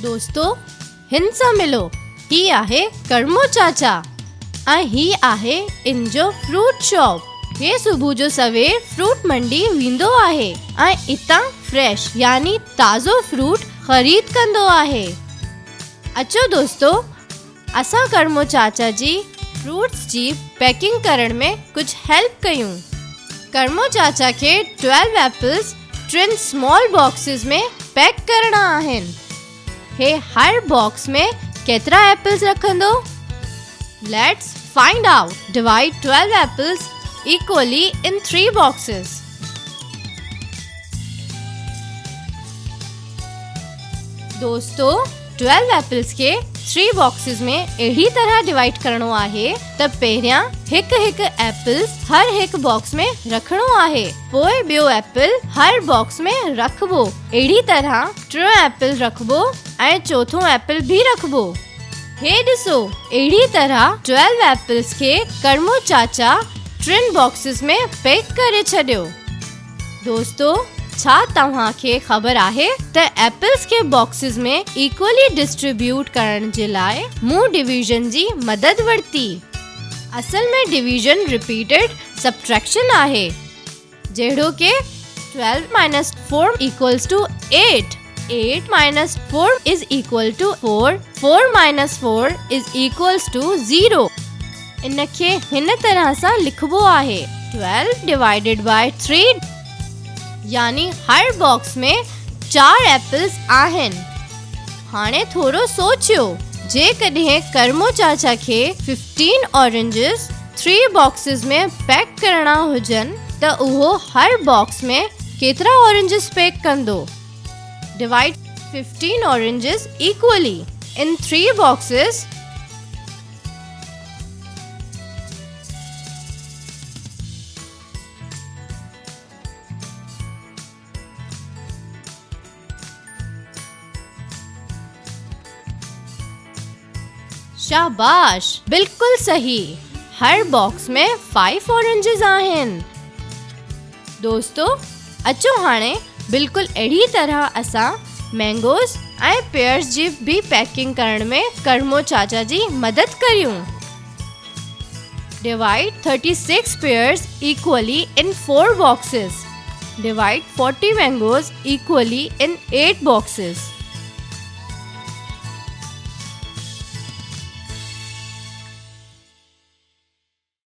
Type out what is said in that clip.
दोस्तों हिन सां मिलो, ही आहे करमो चाचा ऐं ही आहे इन जो फ्रूट शॉप। ये सुबह जो सवेर फ्रूट मंडी वेंदो आहे ऐं इतां फ्रेश यानी ताज़ो फ्रूट ख़रीद कंदो आहे। अचो दोस्तों, असां करमो चाचा जी फ्रूट्स जी पैकिंग करण में कुछ हेल्प कयूं। करमो चाचा के 12 एप्पल्स 3 स्मॉल बॉक्सेस में पैक करणा आहिनि। हे हर बॉक्स में केतिरा एप्पल्स रखंदो? Let's find out. Divide 12 apples equally in 3 boxes। दोस्तों 12 एप्पल्स के 3 boxes में अहिड़ी तरह डिवाइड करणो आहे त पहिरियां हिक एप्पल्स हर हिक बॉक्स में रखणो आहे, पोइ ॿियो एप्पल हर बॉक्स में रखबो। अहिड़ी तरह 3 एप्पल रखबो ऐं चौथो एप्पल भी रखबो। हे ॾिसो, अहिड़ी तरह 12 एप्पल्स के करमो चाचा 3 बॉक्सेस में पैक करे छॾियो। दोस्तों छा तव्हां खे ख़बर आहे त एप्पल्स के बॉक्सेस में इक्वली डिस्ट्रीब्यूट करण जे लाइ मूं डिवीजन जी मदद वरिती। असल में डिवीजन रिपीटेड सब्ट्रैक्शन आहे, जहिड़ो के 12 - 4 = 8, 8 - 4 = 4, 4 - 4 = 0। इनखे हिन तरह सां लिखबो आहे 12 / 3, यानी हर बॉक्स में 4 एप्पल्स आहिनि। हाणे थोरो सोचियो, जेकॾहिं करमो चाचा खे 15 ऑरेंजेस 3 बॉक्सेस में पैक करणा हुजनि त उहो हर बॉक्स में केतिरा ऑरेंजेस पैक कंदो? Divide 15 oranges equally in 3 boxes। शाबाश, बिल्कुल सही। हर बॉक्स में 5 ऑरेंजेस आहिनि। दोस्तों अचो हाणे बिल्कुल अहिड़ी तरह असां मैंगोस ऐं पेयर्स जी भी पैकिंग करण में करमो चाचा जी मदद करियूं। Divide 36 pairs equally in 4 boxes। Divide 40 mangoes equally in 8 boxes।